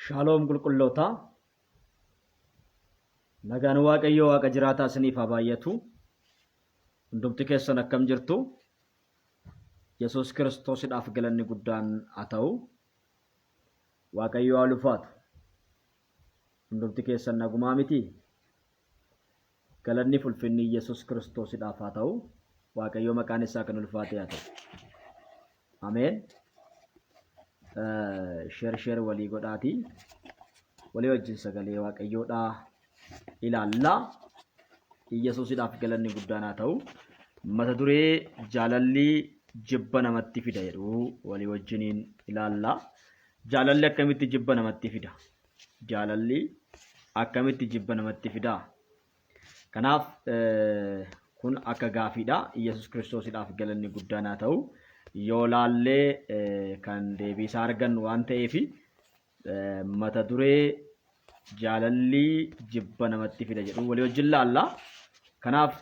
Shalom qulqulloota nagaan waaqayyoo waaqa jiraataa isiniif haa baay'atu. Hundumti keessan akkam jirtu? Yesuus Kiristoosidhaaf galanni guddaan haa ta'u. Waaqayyoo haa ulfaatu. Hundumti keessan nagumaa miti? Galanni ulfinni Yesuus Kiristoosidhaaf haa ta'u. Waaqayyoo maqaan isaa kan ulfaate haa ta'u. Ameen. Sheer walii godhaati. Walii wajjin sagalee waaqayyoodhaa ilaallaa. Yesuusidhaaf galanni guddaan haa ta'u. Mata duree jaalalli jibba namatti fida jedhu walii wajjiniin ilaallaa. Jaalalli akkamitti jibba namatti fida? Jaalalli akkamitti jibba namatti fida? Kanaaf kun akka gaafiidha. Yesuus Kiristoosidhaaf galanni guddaan haa ta'u. Yoo laallee kan deebii isaa argannu waan ta'eef mata duree jaalalli jibba namatti fida jedhu walii wajjin laallaa. Kanaaf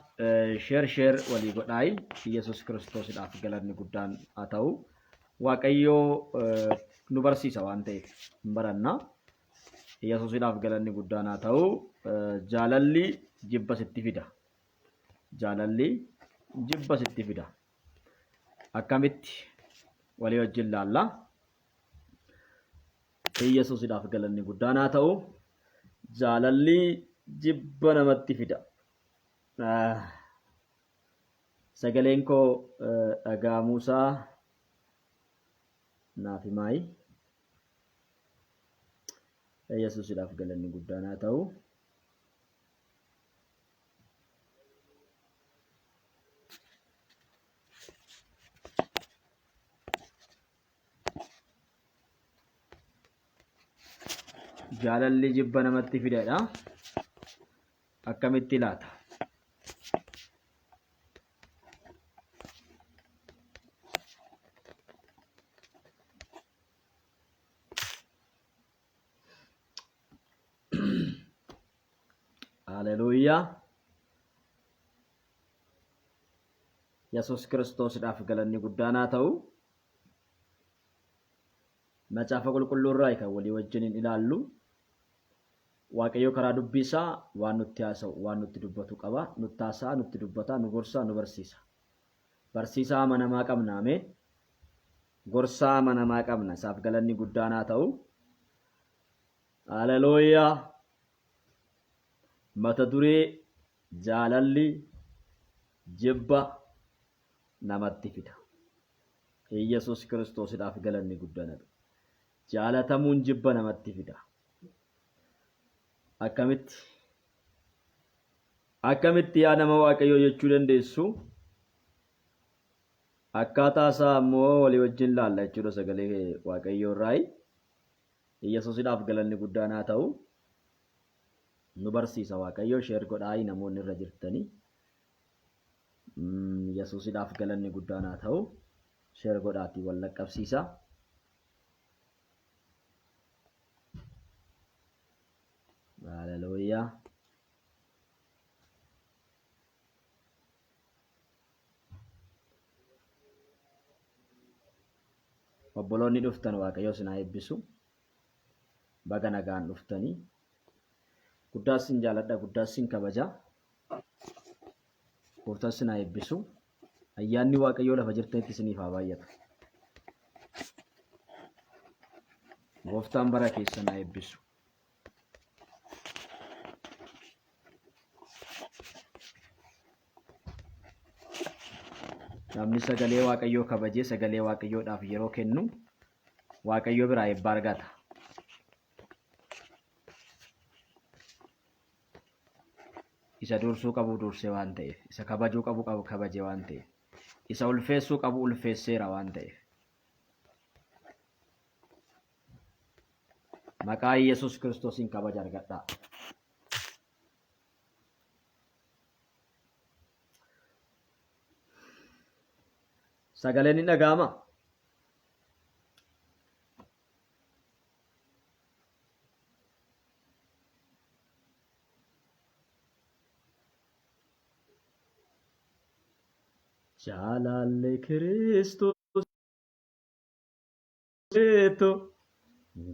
sheer walii godhaayi. Yesuus Kiristoosidhaaf galanni guddaan haa ta'u. Waaqayyoo nu barsiisa waan ta'eef hin baranna. Yesuusidhaaf galanni guddaan haa ta'u. Jaalalli jibba sitti fida. Jaalalli jibba sitti fida. Akkamitti walii wajjin laallaa. Yesuusidhaaf galanni guddaan haa ta'u. Jaalalli jibba namatti fida. Sagaleen koo dhaga'amuusaa naaf himaayi. Yesuusidhaaf galanni guddaan haa ta'u. Jaalalli jibba namatti fidedha. Akkamitti laata? Haleluuyaa. Yesuus Kiristoosidhaaf galanni guddaan haa ta'u. Macaafa qulqulluurraa kan walii wajjiniin ilaallu. Waaqayyo karaa dubbii isaa waan nutti haasa'u, waan nutti dubbatu qaba. Nutti haasa'a, nutti dubbata, nu gorsa, nu barsiisa. Barsiisaa amanamaa qabna. Ameen. Gorsaa amanamaa qabna. Isaaf galanni guddaan haa ta'u. Haleluuyaa. Mata duree jaalalli jibba namatti fida. Yesuus Kiristoosidhaaf galanni guddaan haa ta'u. Jaalatamuun jibba namatti fida. Akkamitti yaa nama waaqayyoo jechuu dandeessu? Akkaataa isaa immoo walii wajjin laalla jechuudha sagalee waaqayyoo irraa. Yesuusidhaaf galanni guddaan haa ta'u. Nu barsiisa waaqayyoo. Sheer godhaayi namoonni irra jirtanii. Yesuusidhaaf galanni guddaan haa ta'u. Sheer godhaatii wal laqqabsiisa. Haleluuyaa. Obboloonni dhuftan waaqayyoo isin haa eebbisu. Baga nagaan dhuftanii. Guddaas isin jaaladha, guddaas isin kabaja. Gooftaan isin haa eebbisu. Ayyaanni waaqayyoo lafa jirtanitti isiniif haa baay'atu. Gooftaan bara keessan haa eebbisu. Namni sagalee waaqayyoo kabajee sagalee waaqayyoodhaaf yeroo kennu waaqayyoo biraa eebba argata. Isa dursuu qabu dursee waan ta'eef, isa kabajuu qabu kabajee waan ta'eef, isa ulfeessuu qabu ulfeesseera waan ta'eef. Maqaa Yesuus Kiristoosiin kabaja argadhaa. Sagaleen ni dhaga'ama. Jaalalli Kiristoos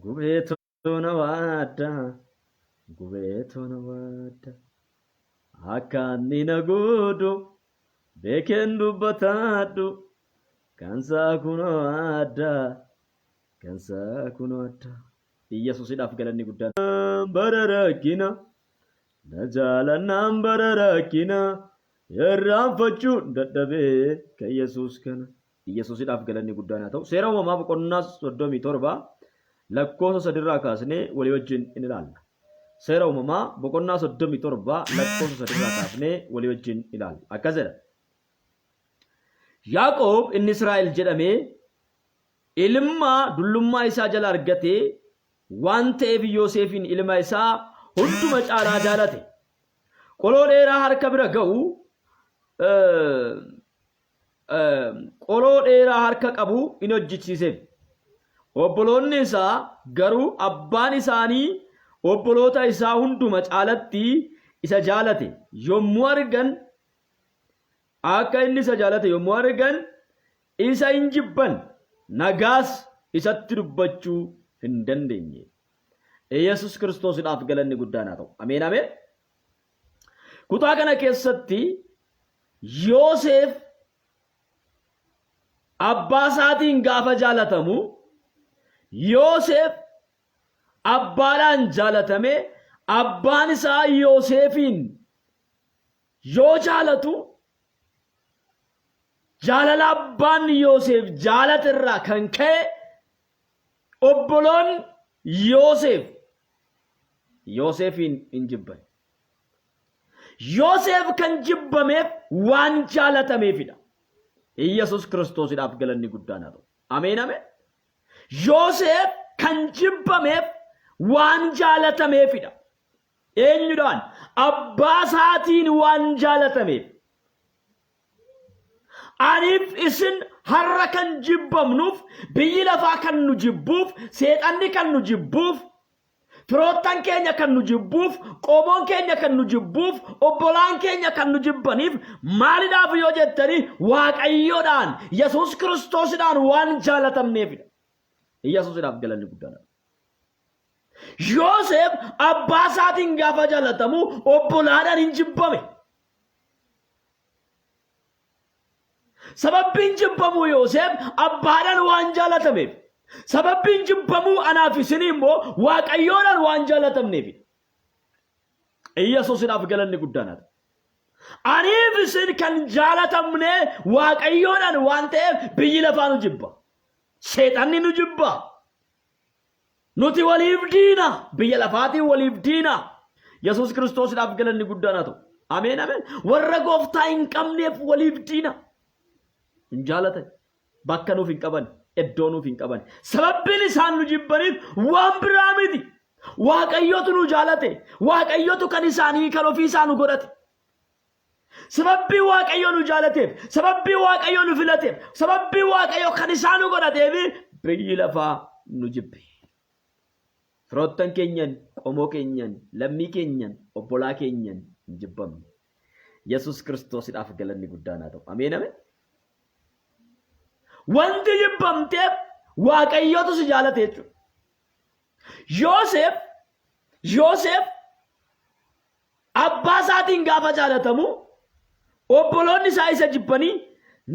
gubeeto Tonawada, gube tonawada. Akani nagudu, bekendu batadu. Kansa kunawada, kansa kunawada. Yesus idaf galanni guddan. Bararakina, najalanam bararakina. Yerraanfachuu dadhabee kan Yesuus kana. Yesuusidhaaf galanni guddaan haa ta'u. Seera uumamaa boqonnaa 37 lakkoofsa 3 irraa kaasnee walii wajjin in ilaalla. Seera uumamaa boqonnaa 37 lakkoofsa 3 irraa kaasnee walii wajjin ilaalla. Akkas jedha. Yaaqoob inni Israa'el jedhamee ilma dullummaa isaa jala argatee waan ta'eef Yoosefin ilma isaa hunduma caalaa jaalate. Qoloo dheeraa harka bira ga'u qoloo dheeraa harka qabu in hojjechiiseef. Obboloonni isaa garuu abbaan isaanii obboloota isaa hunduma caalatti isa jaalate yommuu argan akka inni isa jaalate yommuu argan isa hin jibban nagaas isatti dubbachuu hin dandeenye. Yesus Kiristoosidhaaf galanni guddaan haa ta'u. Ameen ameen. Kutaa kana keessatti Yoosef abbaa isaatiin gaafa jaalatamu Yoosef abbaadhaan jaalatame abbaan isaa Yoosefin yoo jaalatu jaalala abbaan Yoosef jaalaterraa kan ka'e obboloon Yoosefin hin jibban. Yoosef kan jibbameef waan jaalatameefidha. Yesus Kiristoosidhaaf galanni guddaan haa ta'u. Ameen ameen. Yoosef kan jibbameef waan jaalatameefidha. Eenyudhaan? Abbaa isaatiin waan jaalatameef. Aniif isin har'a kan jibbamnuuf biyyi lafaa kan nu jibbuuf seexanni kan nu jibbuuf firoottan keenya kan nu jibbuuf qomoon keenya kan nu jibbuuf obbolaan keenya kan nu jibbaniif maaliidhaaf yoo jettanii Waaqayyoodhaan Yesus Kiristoosidhaan waan jaalatamneefidha. Yesuusidhaaf galanni guddaan. Yoosef abbaa isaatiin gaafa jaalatamu obbolaadhaan hin jibbame. Sababbiin jibbamuu Yoosef abbaadhaan waan jaalatameef. Sababbiin jibbamuu anaaf isin immoo Waaqayyoodhaan waan jaalatamneefidha. Yesuusidhaaf galanni guddaan. Aniif isin kan jaalatamne Waaqayyoodhaan waan ta'eef biyyi lafaa nu jibba. Seexanni nu jibba. Nuti waliif diina. Biyya lafaatiin waliif diina. Yesus Kiristoosidhaaf galanni guddaan haa ta'u. Ameen ameen. Warra gooftaa hin qabneef waliif diina. Hin jaalatan. Bakka nuuf hin qaban. Iddoo nuuf hin qaban. Sababbiin isaan nu jibbaniif waan biraa miti. Waaqayyotu nu jaalate. Waaqayyotu kan isaanii kan ofii isaa nu godhate. Sababbii Waaqayyo nu jaalateef, sababbii Waaqayyo nu filateef, sababbii Waaqayyo kan isaan nu godhateef biyyi lafaa nu jibbe. Firoottan keenyan, qomoo keenyan, lammii keenyan, obbolaa keenyan hin jibbamne. Yesus Kiristoosidhaaf galanni guddaan haa ta'u. Ameen ameen. Wanti jibbamteef Waaqayyotu si jaalate jechuudha. Yoosef abbaa isaatiin gaafa jaalatamu obboloonni isaa isa jibbanii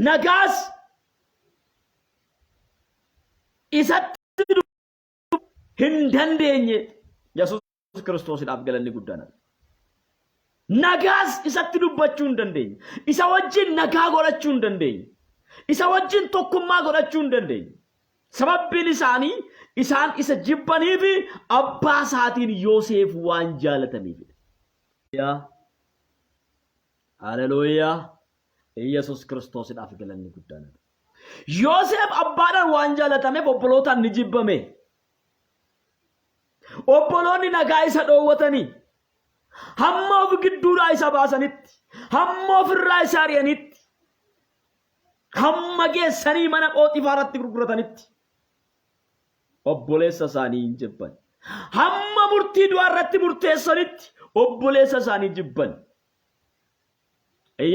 nagaas isatti hin dandeenye. Yesus Kiristoosidhaaf galanni guddaan. Nagaas isatti dubbachuu hin dandeenye. Isa wajjin nagaa godhachuu hin dandeenye. Isa wajjin tokkummaa godhachuu hin dandeenye. Sababbiin isaanii isaan isa jibbaniif abbaa isaatiin Yoosef waan jaalatameefidha. Haleluuyaa. Yesus Kiristoosidhaaf galanni guddaan. Yoosef abbaadhaan waan jaalatameef obbolootaan ni jibbame. Obboloonni nagaa isa dhoowwatanii hamma of gidduudhaa isa baasanitti, hamma ofirraa isa ari'anitti, hamma geessanii mana Phooxifaaratti gurguratanitti obboleessa isaanii hin jibban. Hamma murtii du'aa irratti murteessanitti obboleessa isaanii jibban.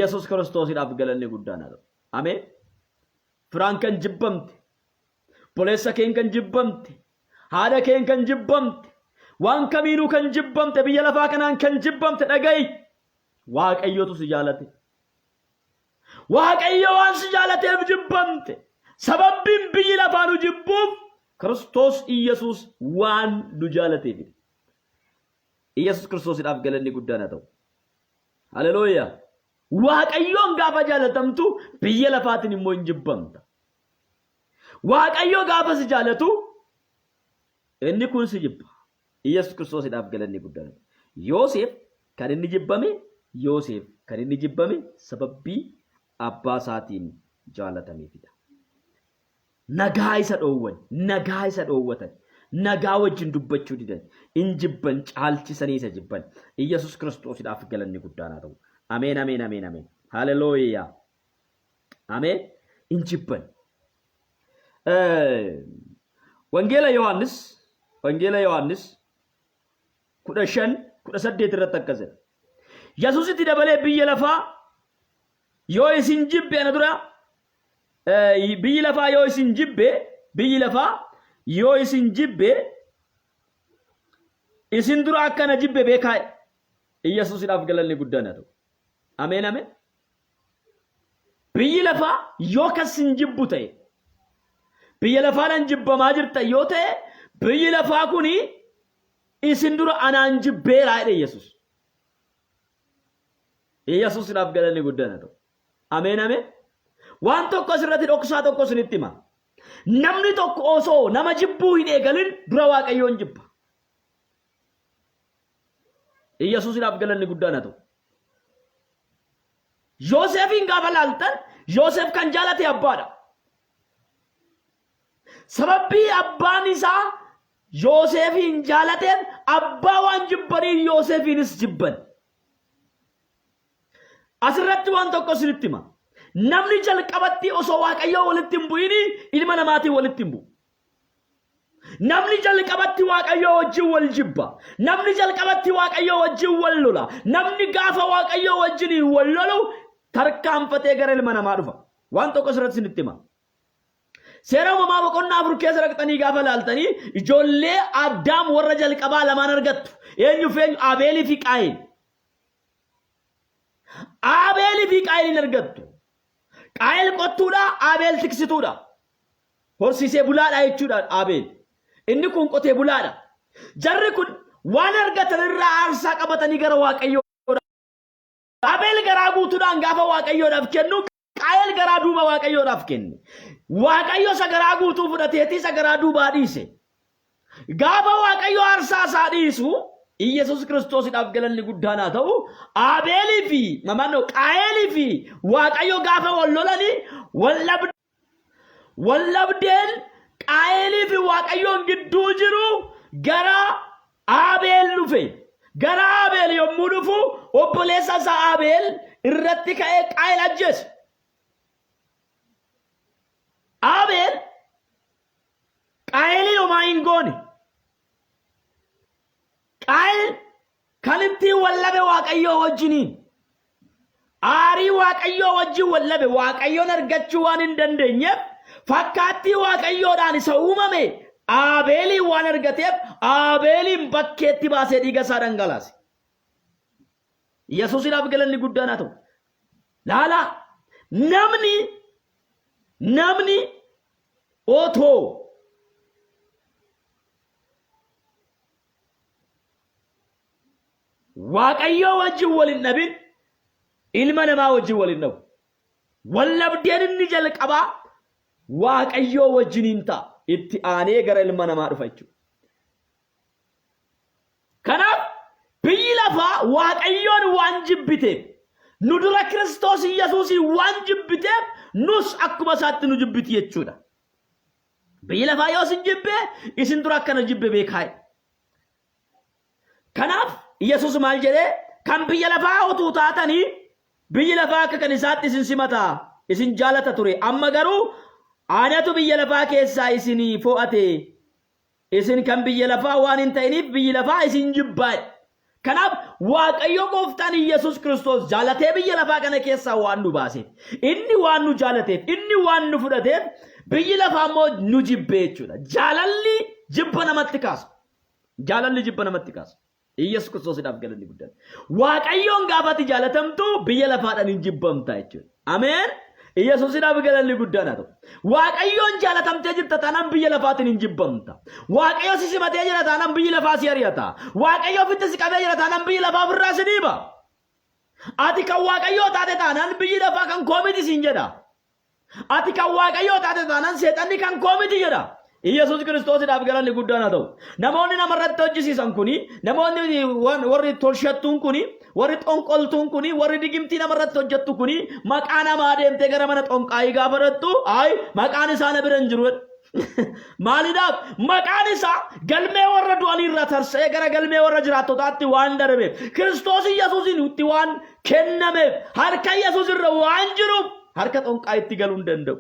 Yesus Kiristoosidhaaf galanni guddaan haa ta'u. Ameen. Firaan kan jibbamte, obboleessa keen kan jibbamte, haadha keen kan jibbamte waan kamiinuu kan jibbamte biyya lafaa kanaan kan jibbamte dhaga'i waaqayyotu si jaalate waaqayyo waan si jaalateef jibbamte sababbiin biyyi lafaa nu jibbuuf Kiristoos Iyesuus waan nu jaalateef Iyesuus Kiristoosidhaaf galanni guddaan haa ta'u haleluuyaa waaqayyoon gaafa jaalatamtu biyya lafaatiin immoo hin jibbamta waaqayyo gaafa si jaalatu inni kun si jibba Iyesuus Kiristoosidhaaf galanni guddaan Yoosef kan inni jibbame sababbii abbaa isaatiin jaalatameefidha nagaa isa dhoowwatan nagaa wajjin dubbachuu didan in jibban caalchisanii isa jibban Iyesuus Kiristoosidhaaf galanni guddaan haa ta'u ameen ameen ameen ameen haleluuyaa ameen in jibban wangeela Yohaannis 15:18 irratti akkas jedha Yesuusitti dabalee biyya lafaa yoo isin jibbe ana dura biyyi lafaa yoo isin jibbe isin dura akkana jibbe beekaa Iyesuusidhaaf galanni guddaan haa ta'u ameen ameen biyyi lafaa yoo kasin jibbu ta'e biyya lafaadhaan jibbamaa jirta yoo ta'e biyyi lafaa kuni isin dura anaan jibbeeraa jedhe Iyesuusidhaaf galanni guddaan haa ta'u ameen ameen waan tokko asirratti dhoksaa tokko isinitti hima namni tokko osoo nama jibbuu hin eegalin dura waaqayyoon jibba Iyesuusidhaaf galanni guddaan haa ta'u Yoosefin gaafa laaltan Yoosef kan jaalate abbaadha sababbii abbaan isaa Yoosefin jaalateen abbaa waan jibbaniin Yoosefinis jibban asirratti waan tokko isinitti hima namni jalqabatti osoo waaqayyoo walitti hin bu'ini ilma namaatiin walitti hin bu'u namni jalqabatti waaqayyoo wajjin wal jibba namni jalqabatti waaqayyoo wajjin wal lola namni gaafa waaqayyoo wajjin wal lolu tarkaanfatee gara ilma namaa dhufa waan tokko asirratti isinitti hima seera uumamaa boqonnaa 4 keessa dhaqxanii gaafa laaltanii ijoollee Addaam warra jalqabaa lamaan argattu eenyu Abeelii fi Qaayil argattu Qaayil qottuudha Abeel tiksituudha horsiisee bulaadha jechuudha Abeel inni kun qotee bulaadha jarri kun waan argatan irraa aarsaa qabatanii gara waaqayyoo Abeel garaa guutuudhaan gaafa waaqayyoodhaaf kennu Qaayil garaa duuba waaqayyoodhaaf kenne waaqayyo isa garaa guutuu fudhateeti isa garaa duubaa dhiise gaafa waaqayyo aarsaa isaa dhiisu Iyesuus Kiristoosidhaaf galanni guddaan haa ta'u Abeelii fi Qaayilii fi waaqayyo gaafa wal lolanii wallabdeen Qaayilii fi waaqayyoon gidduu jiru gara Abeel dhufe gara Abeel yommuu dhufu obboleessa isaa Abeel irratti ka'ee Qaayil ajjeese Abeel Qaayilii homaa hin goone Qaayil kan itti wallabe waaqayyoo wajjiniin aarii waaqayyoo wajjin wallabe waaqayyoon argachuu waan hin dandeenyeef fakkaattii waaqayyoodhaan isa uumame Abeelii waan argateef Abeeliin bakkeetti baasee dhiiga isaa dhangalaase Yesuusidhaaf galanni guddaan haa ta'u laala namni otoo waaqayyoo wajjin waliin dhabin ilma namaa wajjin waliin dhabu wallabdeen inni jalqabaa waaqayyoo wajjiniin ta'a itti aanee gara ilma namaa dhufa jechuudha kanaaf biyyi lafaa waaqayyoon waan jibbiteef nu dura Kiristoos Iyesuusii waan jibbiteef nus akkuma isaatti nu jibbiti jechuudha biyyi lafaa yoo isin jibbe isin dura akkana jibbe beekaa kanaaf Iyesuus maal jedhee kan biyya lafaa utuu taatanii biyyi lafaa akka kan isaatti isin simataa isin jaalata ture amma garuu aanatu biyya lafaa keessaa isinii fo'ate isin kan biyya lafaa waan hin ta'iniif biyyi lafaa isin jibbaa kanaaf waaqayyo gooftaan Iyesuus Kiristoos jaalatee biyya lafaa kana keessaa waan nu baaseef inni waan nu jaalateef inni waan nu fudhateef biyyi lafaa immoo nu jibbee jechuudha jaalalli jibba namatti kaasa. Jaalalli jibba namatti kaasa. Yesuus Kiristoosiidhaaf galanni guddaan. Waaqayyoon gaafati jaalatamtu biyya lafaadhaan hin jibbamta jechuudha. Ameen. Yesuusiidhaaf galanni guddaan haa ta'u. Waaqayyoon jaalatamtee jirta taanaan biyya lafaatiin hin jibbamta. Waaqayyo si simatee jira taanaan biyyi lafaa si ari'ata. Waaqayyo ofitti si qabee jira taanaan biyyi lafaa ofirraa si dhiiba. Ati kan waaqayyoo taate taanaan biyyi lafaa kan koomiti siin jedha. Ati kan waaqayyoo taate taanaan seexanni kan koomiti jedha. Yesuus Kiristoosiidhaaf galanni guddaan haa ta'u. Namoonni namarratti hojjisiisan kuni, namoonni warri tolshattuun kuni, warri xonqoltuun kuni, warri digimtii namarratti hojjettu kuni, maqaa namaa deemtee gara mana xonqaayii gaafatattu, maqaan isaa na bira hin jiru. Maaliidhaaf maqaan isaa galmee warra du'anii irraa tarsa'ee gara galmee warra jiraattotaatti waan darbeef, Kiristoos Yesuusiin itti waan kennameef, harka Yesuus irra waan jiruuf harka xonqaayitti galuu hin danda'u.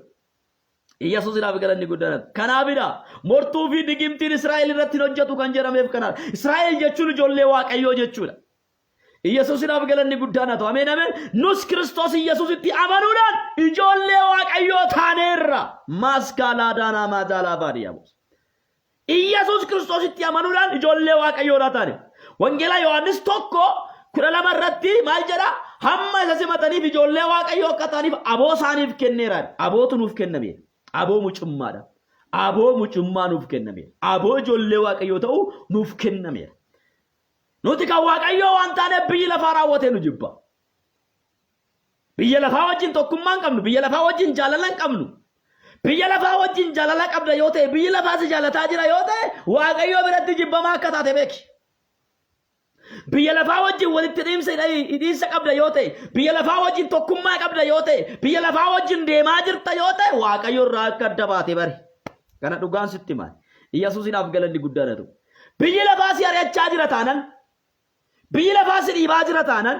Yesuusiidhaaf galanni guddaan. Kanaafidha mortuu fi digimtiin Israa'el irratti hojjetu kan jedhameef kanaaf. Israa'el jechuun ijoollee Waaqayyoo jechuudha. Yesuusiidhaaf galanni guddaan haa ta'u. Ameen ameen. Nus Kiristoos Yesuusitti amanuudhaan ijoollee Waaqayyoo taaneerra. Maaskaalaa daanaa maazaalaa baadiyyaabus. Yesuus Kiristoositti amanuudhaan ijoollee Waaqayyoodhaa taane. Wangeelaa Yohaannis 1:12 irratti maal jedha? Hamma isa simataniif ijoollee Waaqayyoo akka ta'aniif aboo isaaniif kenneera. Abootu nuuf kenname. Aboo mucummaadha. Aboo mucummaa nuuf kenname. Aboo ijoollee Waaqayyoo ta'uu nuuf kenname. Nuti kan Waaqayyoo waan taaneef biyyi lafaa raawwatee nu jibba. Biyya lafaa wajjin tokkummaa hin qabnu. Biyya lafaa wajjin jaalala hin qabnu. Biyya lafaa wajjin jaalala qabda yoo ta'e, biyyi lafaa si jaalataa jira yoo ta'e, Waaqayyoo biratti jibbamaa akka taate beeki. Biyya lafaa wajjin walitti hidhiinsa qabda yoo ta'e, biyya lafaa wajjin tokkummaa qabda yoo ta'e, biyya lafaa wajjin deemaa jirta yoo ta'e, Waaqayyo irraa akka adda baate bari. Kana dhugaan sitti maal? Yesuusiidhaaf galanni guddaan haa ta'u. Biyyi lafaa si ari'achaa jira taanaan, biyyi lafaa si dhiibaa jira taanaan,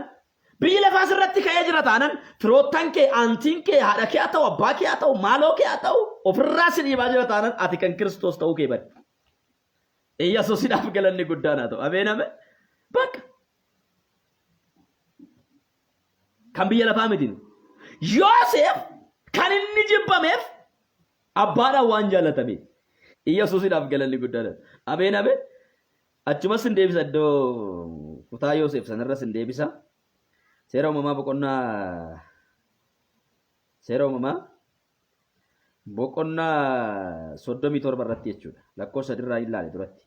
biyyi lafaa sirratti ka'ee jira taanaan, firoottan kee, aantiin kee, haadha kee haa ta'u, abbaa kee haa ta'u, maaloo kee haa ta'u, ofirraa si dhiibaa jira taanaan, ati kan Kiristoos ta'uu kee bari. Yesuusiidhaaf galanni guddaan haa ta'u. Ameen ameen. Bakka kan biyya lafaa miti. Yoosef kan inni jibbameef abbaadhaan waan jaallatameef. Yesuusiidhaaf galanni guddaan. Ameen ameen. Achumas hin deebisa iddoo kutaa Yoosef sanarras hin deebisa. Seera uumamaa boqonnaa 37 irratti jechuudha. Lakkoofsa irraa ilaale duratti.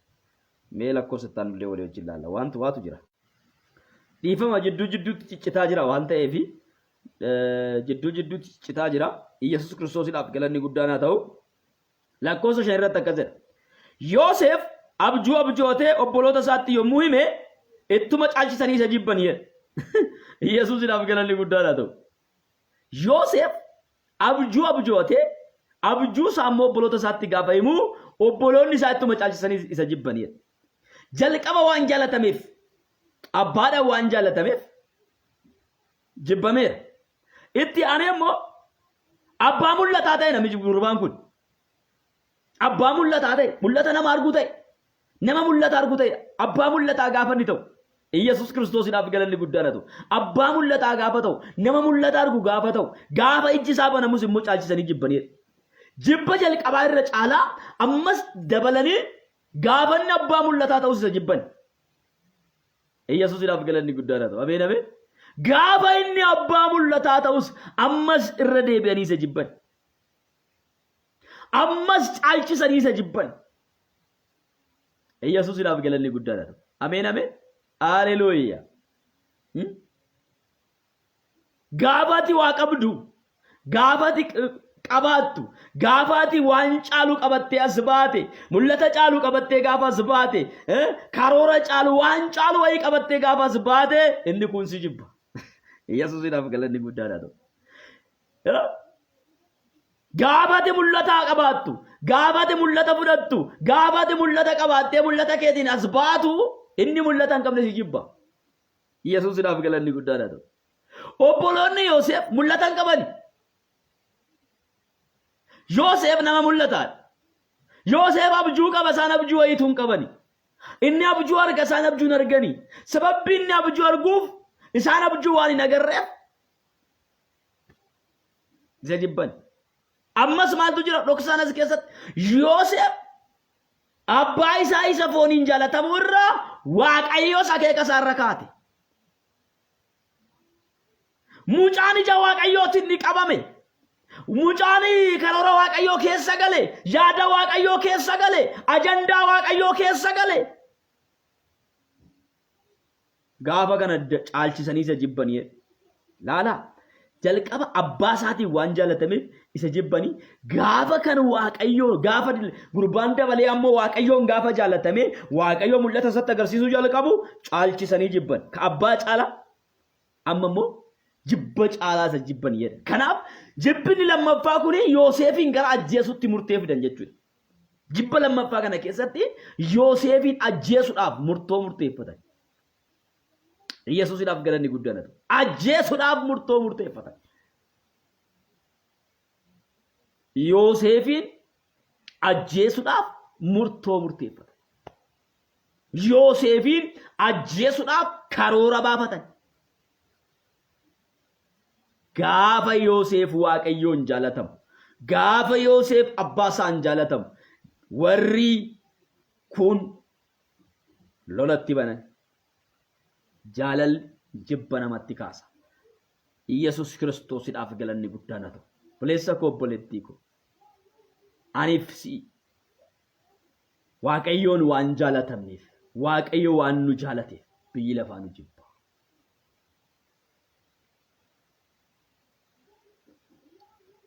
Mee lakkoofsa ittaan illee walii wajjin ilaalla. Waatu jira. Dhiifama jidduutti ciccitaa jira waan ta'eef jidduutti ciccitaa jira. Yesuus Kiristoosiidhaaf galanni guddaan haa ta'u. Lakkoofsa 5 irratti akkas jedha. Yoosef abjuu abjootee obboloota isaatti yommuu hime ittuma caalchisanii isa jibban jedha. Yesuusiidhaaf galanni guddaan haa ta'u. Yoosef abjuu abjootee abjuu isaa immoo obboloota isaatti gaafa himu obboloonni isaa ittuma caalchisanii isa jibban jedha. Jalqaba waan jaalatameef, abbaadhaan waan jaalatameef jibbameera. Itti aanee immoo abbaa mul'ataa ta'e namichi gurbaan kun. Abbaa mul'ataa ta'e, mul'ata nama arguu ta'e, nama mul'ata arguu ta'e, abbaa mul'ataa gaafa inni ta'u. Yesuus Kiristoosiidhaaf galanni guddaan haa ta'u. Abbaa mul'ataa gaafa ta'u, nama mul'ata argu gaafa ta'u, gaafa ijji isaa banamus immoo caalchisanii jibbanidha. Jibba jalqabaa irra caalaa ammas dabalanii gaafanni abbaa mul'ataa ta'us isa jibban. Yesuusiidhaaf galanni guddaan haa ta'u. Ameen ameen. Gaafa inni abbaa mul'ataa ta'us ammas irra deebi'anii isa jibban. Ammas caalchisanii isa jibban. Yesuusiidhaaf galanni guddaan haa ta'u. Ameen ameen. Haleluuyaa. Gaafati waa qabdu, gaafati qabaattu, gaafati waan caalu qabattee as baate, mul'ata caalu qabattee gaafa as baate, karoora caalu waan caalu wayii qabattee gaafa as baate, inni kun si jibba. Yesuusiidhaaf galanni guddaan haa ta'u. Gaafati mul'ata qabaattu, gaafati mul'ata fudhattu, gaafati mul'ata qabaattee mul'ata keetiin as baatu, inni mul'ata hin qabne si jibba. Yesuusiidhaaf galanni guddaan haa ta'u. Obboloonni Yoosef mul'ata hin qabani. Yoosef nama mul'ataadha. Yoosef abjuu qaba, isaan abjuu wayiitu hin qabani. Inni abjuu arga, isaan abjuu hin argani. Sababbi inni abjuu arguuf isaan abjuu waan hin agarreef isa jibban. Ammas maaltu jira dhoksaan as keessatti? Yoosef Abbaa isaa isa fooniin jaalatamu irraa Waaqayyo akeeka isaarra kaate. Mucaan ija Waaqayyootiin ni qabame. Mucaan karoora Waaqayyoo keessa gale, yaada Waaqayyoo keessa gale, ajandaa Waaqayyoo keessa gale. Gaafa kana caalchisanii isa jibbanii laala. Jalqaba abbaa isaatiin waan jaallatameef isa jibbanii gaafa kan Waaqayyoo gaafa gurbaan dabalee ammoo Waaqayyoon gaafa jaallatame Waaqayyoo mul'ata isaatti agarsiisuu jalqabu caalchisanii jibban. Ka abbaa caala amma immoo jibba caalaa isa jibban jedha. Kanaaf jibbini lammaffaa kun Yoosefin gara ajjeesutti murteeffidan jechuudha. Jibba lammaffaa kana keessatti Yoosefin ajjeesuudhaaf murtoo murteeffatan. Yesuusidhaaf galanni guddaan ajjeesuudhaaf murtoo murteeffatan. Yoosefin ajjeesuudhaaf murtoo murteeffatan. Yoosefin ajjeesuudhaaf karoora baafatan. Gaafa Yoosef Waaqayyoon jaalatamu, gaafa Yoosef abbaa isaan jaalatamu, warri kun lolatti banan. Jaalal jibba namatti kaasa. Yesus Kiristoosidhaaf galanni guddaan haa ta'u. Buleessa koo obboleettii koo. Aniif si Waaqayyoon waan jaalatamneef, Waaqayyo waan nu jaalateef biyyi lafaa nu jibba.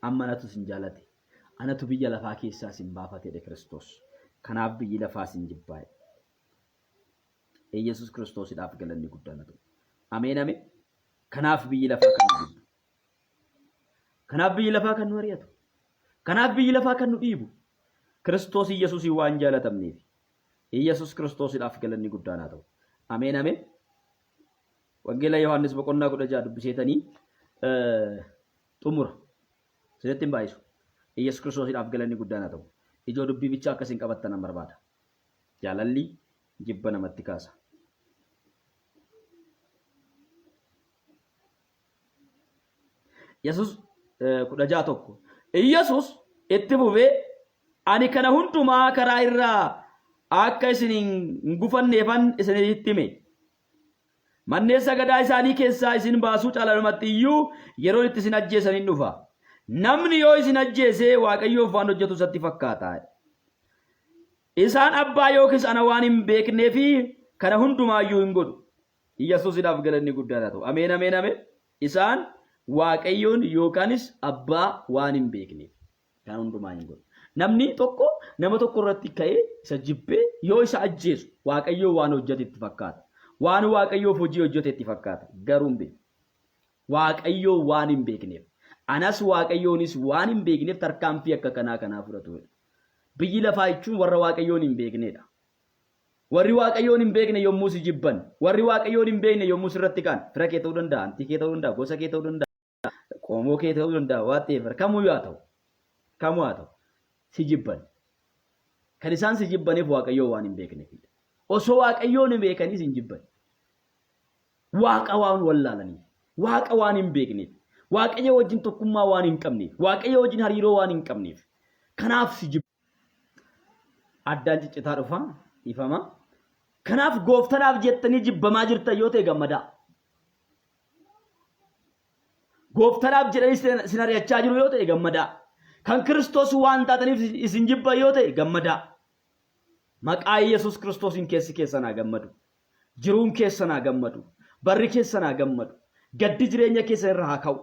Amma anatu sin jaalate. Anatu biyya lafaa keessaa sin baafatedha Kiristoos. Kanaaf biyyi lafaa sin jibbaa'e. Yesus Kiristoosidhaaf galanni guddaan haa ta'u. Ameen ameen. Kanaaf biyyi lafaa kan nu jibbu. Kanaaf biyyi lafaa kan nu ari'atu. Kanaaf biyyi lafaa kan nu dhiibu. Kiristoos Yesuusii waan jaalatamneef. Yesus Kiristoosidhaaf galanni guddaan haa ta'u. Ameen ameen. Wangeela Yohaannis boqonnaa 16 dubbiseetanii xumura. Siratti hin baay'isu. Yesus Kiristoosidhaaf galanni guddaan haa ta'u. Ijoo dubbii bichaa akkasiin qabattan nan barbaada. Jaalalli jibba namatti kaasa. Yesus 16:1. Yesus itti fufee ani kana hundumaa karaa irraa akka isin hin gufanneefan isinitti hime. Manneen sagadaa isaanii keessaa isin baasuu caalaalumatti iyyuu yeroon itti isin ajjeesan hin dhufa. Namni yoo isin ajjeese Waaqayyoof waan hojjetu isatti fakkaata. Isaan abbaa yookiis ana waan hin beekneefi kana hundumaayyuu hin godhu. Yesuusidhaaf galanni guddaan haa ta'u. Ameen ameen ameen. Isaan Waaqayyoon yookaanis abbaa waan hin beekneef kana hundumaa hin godhu. Namni tokko nama tokko irratti ka'ee isa jibbee yoo isa ajjeesu Waaqayyoo waan hojjetetti fakkaata. Waan Waaqayyoof hojii hojjetetti fakkaata. Garuu hin beeku. Waaqayyoo waan hin beekneef. Anas Waaqayyoonis waan hin beekneef tarkaanfii akka kanaa fudhatudha. Biyyi lafaa jechuun warra Waaqayyoon hin beeknedha. Warri Waaqayyoon hin beekne yommuu si jibban, warri Waaqayyoon hin beekne yommuu sirratti ka'an, fira kee ta'uu danda'a, antii kee ta'uu danda'a, gosa kee ta'uu danda'a, qomoo kee ta'uu danda'a, whatever, kamuu haa ta'u, si jibban. Kan isaan si jibbaniif Waaqayyoo waan hin beekneefidha. Osoo Waaqayyoon hin beekaniis hin jibban. Waaqa waan wallaalaniif, Waaqa waan hin beekneef, Waaqayyo wajjin tokkummaa waan hin qabneef, Waaqayyo wajjin hariiroo waan hin qabneef. Kanaaf si jibban. Addaan ciccitaa dhufa, ifama. Kanaaf gooftanaaf jettanii jibbamaa jirtan yoo ta'e gammadaa. Gooftanaaf jedhanii isin ari'achaa jiru yoo ta'e gammadaa. Kan Kiristoos waan taataniif isin jibban yoo ta'e gammadaa. Maqaa Yesuus Kiristoosiin keessi keessan haa gammadu. Jiruun keessan haa gammadu. Barri keessan haa gammadu. Gaddi jireenya keessan irra haa ka'u.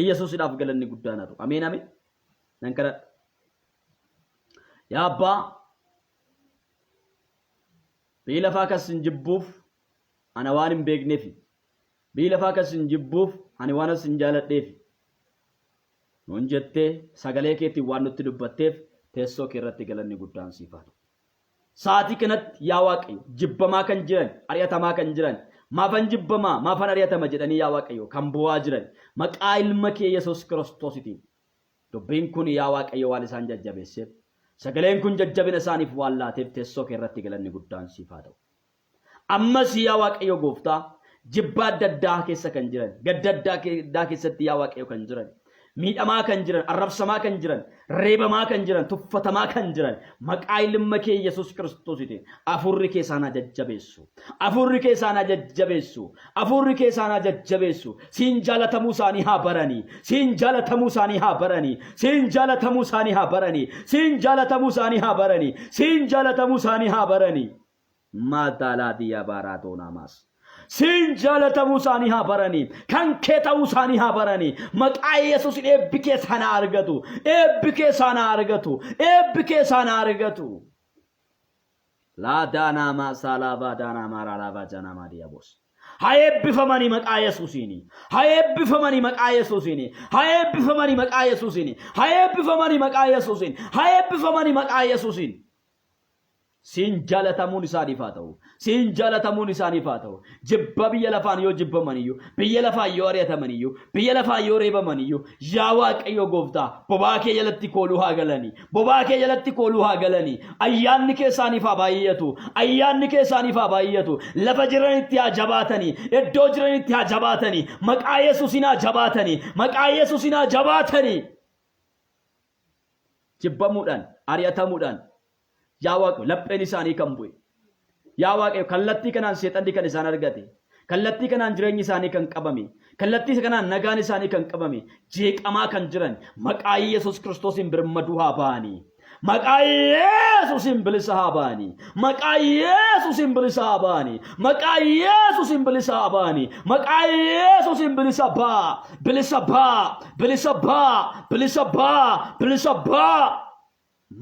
Yesuusidhaaf galanni guddaan haa ta'u. Ameen ameen. Nan kadhadha. Yaa Abbaa, biyyi lafaa kan isin jibbuuf ana waan hin beekneefi. Biyyi lafaa kan isin jibbuuf ani waan isin jaaladheefi. Nuun jettee sagalee keetiin waan nutti dubbatteef teessoo kee irratti galanni guddaan siif haa ta'u. Sa'aatii kanatti yaa Waaqayyo jibbamaa kan jiran, ari'atamaa kan jiran, maafan jibbamaa, maafan ari'atama jedhanii yaa Waaqayyo kan bu'aa jiran maqaa ilma kee Yesuus Kiristoositiin. Dubbiin kun yaa Waaqayyo waan isaan jajjabeesseef. Sagaleen kun jajjabina isaaniif waan laateef teessoo kee irratti galanni guddaan siif haa ta'u. Ammas yaa Waaqayyo gooftaa jibba adda addaa keessa kan jiran, gadda adda addaa keessatti yaa Waaqayyo kan jiran, miidhamaa kan jiran, arrabsamaa kan jiran, reebamaa kan jiran, tuffatamaa kan jiran maqaa ilma kee Yesuus Kiristoositiin afurri kee isaan jajjabeessu. Afurri kee isaan jajjabeessu. Afurri kee isaan jajjabeessu. Siin jaalatamuu isaanii haa baranii. Siin jaalatamuu isaanii haa baranii. Siin jaalatamuu isaanii haa baranii. Siin jaalatamuu isaanii haa baranii. Siin jaalatamuu isaanii haa baranii. Maadaalaa diyaa baaraatoo naamaas. Siin jaalatamuu isaanii haa baranii. Kan kee ta'uu isaanii haa baranii. Maqaa Yesuusiin eebbi kee isaan argatu. Eebbi kee isaan argatu. Eebbi kee isaan argatu. Laa daanaamaa saalabaa daanaamaa raalabaa janaamaa diyaabos. Haa eebbifamanii maqaa Yesuusiini. Haa eebbifamanii maqaa Yesuusiini. Haa eebbifamanii maqaa Yesuusiini. Haa eebbifamanii maqaa Yesuusiin. Haa eebbifamanii maqaa Yesuusiin. Siin jaalatamuun isaaniif haa ta'u. Siin jaalatamuun isaaniif haa ta'u. Jibba biyya lafaan yoo jibbamaniyyuu, biyya lafaan yoo ari'atamaniyyuu, biyya lafaan yoo reebamaniyyuu, yaa Waaqayyo Gooftaa, bobaa kee jalatti kooluu haa galanii. Bobaa kee jalatti kooluu haa galanii. Ayyaanni kee isaaniif haa baay'atu. Ayyaanni kee isaaniif haa baay'atu. Lafa jiranitti haa jabaatanii. Iddoo jiranitti haa jabaatanii. Maqaa Yesuusiin haa jabaatanii. Maqaa Yesuusiin haa jabaatanii. Jibbamuudhaan, ari'atamuudhaan yaa Waaqayyo lapheen isaanii kan bu'e. Yaa Waaqayyo kallattii kanaan seexanni kan isaan argate. Kallattii kanaan jireenyi isaanii kan qabame. Kallattii kanaan nagaan isaanii kan qabame. Jeeqamaa kan jiran maqaa Yesuus Kiristoosiin birmaduu haa ba'anii. Maqaa Yesuusiin bilisa haa ba'anii. Maqaa Yesuusiin bilisa haa ba'anii. Maqaa Yesuusiin bilisa haa ba'anii. Maqaa Yesuusiin bilisa ba'a. Bilisa ba'a. Bilisa ba'a. Bilisa ba'a. Bilisa ba'a.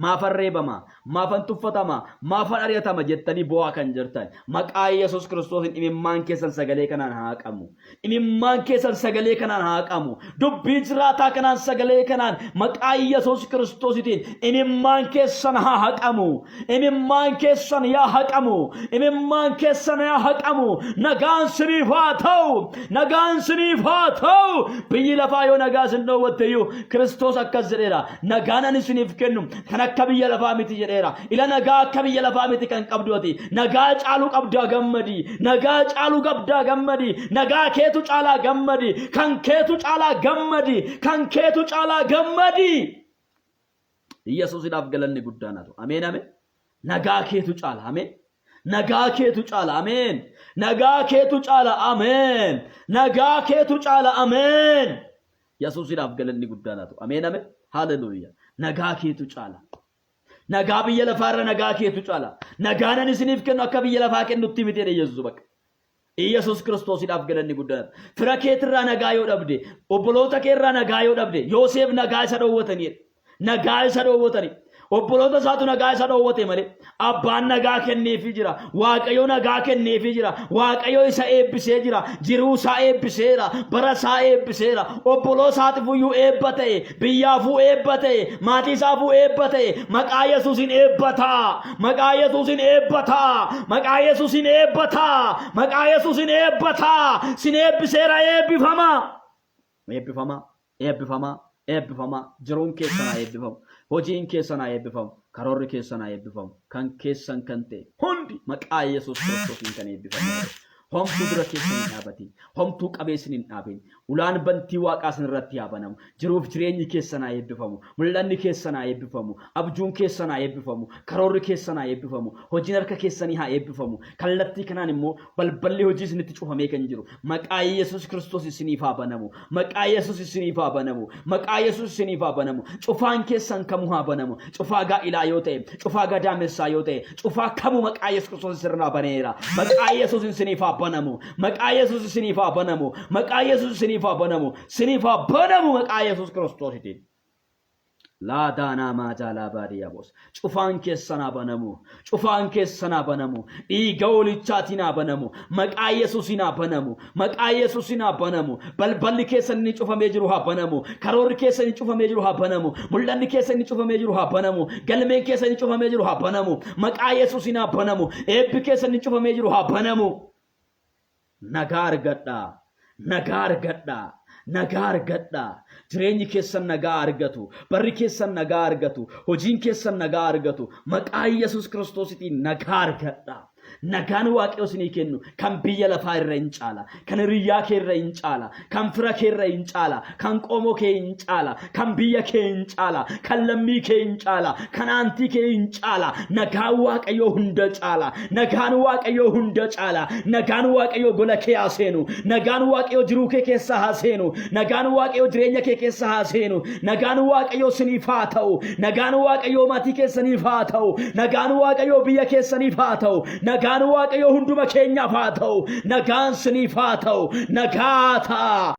Maafan reebama, maafan tuffatama, maafan ari'atama jettanii bu'aa kan jirtan maqaa Yesuus Kiristoosiin imimmaan keessan sagalee kanaan haa qamu. Imimmaan keessan sagalee kanaan haa qamu. Dubbii jiraataa kanaan sagalee kanaan maqaa Yesuus Kiristoositiin imimmaan keessan haa haqamu. Imimmaan keessan yaa haqamu. Imimmaan keessan yaa haqamu. Nagaan siniif haa ta'u. Nagaan siniif haa ta'u. Biyyi lafaa yoo nagaa sin dhoowwatteyyuu Kiristoos akkas jedheera. Nagaan ani siniif kennu kan akka biyya lafaa miti jedheera. Ila nagaa akka biyya lafaa miti kan qabdu ati. Nagaa caaluu qabdaa gammadi. Nagaa caaluu qabdaa gammadi. Nagaa keetu caalaa gammadi. Kan keetu caalaa gammadi. Kan keetu caalaa gammadi. Yesuusiidhaaf galanni guddaan haa ta'u. Ameen ameen. Nagaa keetu caala. Ameen. Nagaa keetu caala. Ameen. Nagaa keetu caala. Ameen. Nagaa keetu caala. Ameen. Yesuusiidhaaf galanni guddaan haa ta'u. Ameen ameen. Hallelujah. Nagaa keetu caala. Nagaa biyya lafaarra nagaa keetu caala. Nagaanan isiniif kennu akka biyya lafaa kennutti miti jedhe Yesuus bakka. Yesuus Kiristoosiidhaaf galanni guddaan. Fira keetirraa nagaa yoo dhabde, obboloota keerraa nagaa yoo dhabde, Yoosef nagaa isa dhoowwatanii. Nagaa isa dhoowwatanii. Obboloota isaatu nagaa isa dhoowwate malee abbaan nagaa kenneefii jira. Waaqayyo nagaa kenneefii jira. Waaqayyo isa eebbisee jira. Jiruu isaa eebbiseera. Bara isaa eebbiseera. Obboloo isaatiifuyyuu eebba ta'e. Biyyaafuu eebba ta'e. Maatii isaafuu eebba ta'e. Maqaa Yesuusiin eebbataa. Maqaa Yesuusiin eebbataa. Maqaa Yesuusiin eebbataa. Maqaa Yesuusiin eebbataa. Sin eebbiseera eebbifama. Eebbifama. Eebbifama. Eebbifama. Jiruun keessan haa eebbifamu. Hojiin keessan haa eebbifamu. Karoorri keessan haa eebbifamu. Kan keessan kan ta'e hundi maqaa Yesuus Kiristoosiin kan eebbifamu. Homtuu dura keessan hin dhaabatin. Homtuu qabeessin hin dhaabin. Ulaan bantii waaqaa sin irratti haa banamu. Jiruuf jireenyi keessan haa eebbifamu. Mul'anni keessan haa eebbifamu. Abjuun keessan haa eebbifamu. Karoorri keessan haa eebbifamu. Hojiin harka keessanii haa eebbifamu. Kallattii kanaan immoo balballi hojii isinitti cufamee kan jiru. Maqaa Yesuus Kiristoos isiniif haa banamu. Maqaa Yesuus isiniif haa banamu. Maqaa Yesuus isiniif haa banamu. Cufaan keessan kamuu haa banamu. Cufaa gaa'ilaa yoo ta'e, cufaa gadaamessaa yoo ta'e, cufaa kamuu maqaa Yesuus Kiristoos sirnaa baneera. Maqaa Yesuus isiniif haa banamu. Maqaa Yesuus isiniif haa banamu. Maqaa Yesuus isiniif haa banamu. Isiniif haa banamu maqaa Yesuus Kiristoositiin. Laa daanaa maajaalaa baadiyyaa boos. Cufaan keessan haa banamu. Cufaan keessan haa banamu. Dhiiga hoolichaatiin haa banamu. Maqaa Yesuusiin haa banamu. Maqaa Yesuusiin haa banamu. Balballi keessan inni cufamee jiru haa banamu. Karoorri keessan inni cufamee jiru haa banamu. Mul'anni keessan inni cufamee jiru haa banamu. Galmeen keessan inni cufamee jiru haa banamu. Maqaa Yesuusiin haa banamu. Eebbi keessan inni cufamee jiru haa banamu. Nagaa argadhaa. Nagaa argadhaa. Nagaa argadhaa. Jireenyi keessan nagaa argatu. Barri keessan nagaa argatu. Hojiin keessan nagaa argatu. Maqaa Yesuus Kiristoositiin nagaa argadhaa. nagaan waaqayyo sinii kennu kan biyya lafaa irra hin caala kan hiriyaa kee irra hin caala kan fira kee irra hin caala kan qomoo kee hin caala kan biyya kee hin caala kan lammii kee hin caala kan aantii kee hin caala nagaan waaqayyo hunda caala nagaan waaqayyo hunda caala nagaan waaqayyo gola kee haaseenu nagaan waaqayyo jiruu kee keessa haaseenu nagaan waaqayyo jireenya kee keessa haaseenu nagaan waaqayyo siniif haa ta'u nagaan waaqayyo maatii keessaniif haa ta'u nagaan waaqayyo biyya keessaniif haa ta'u nagaan waaqayyo hunduma keenyaaf haa ta'u nagaan siniif haa ta'u nagaa ta'a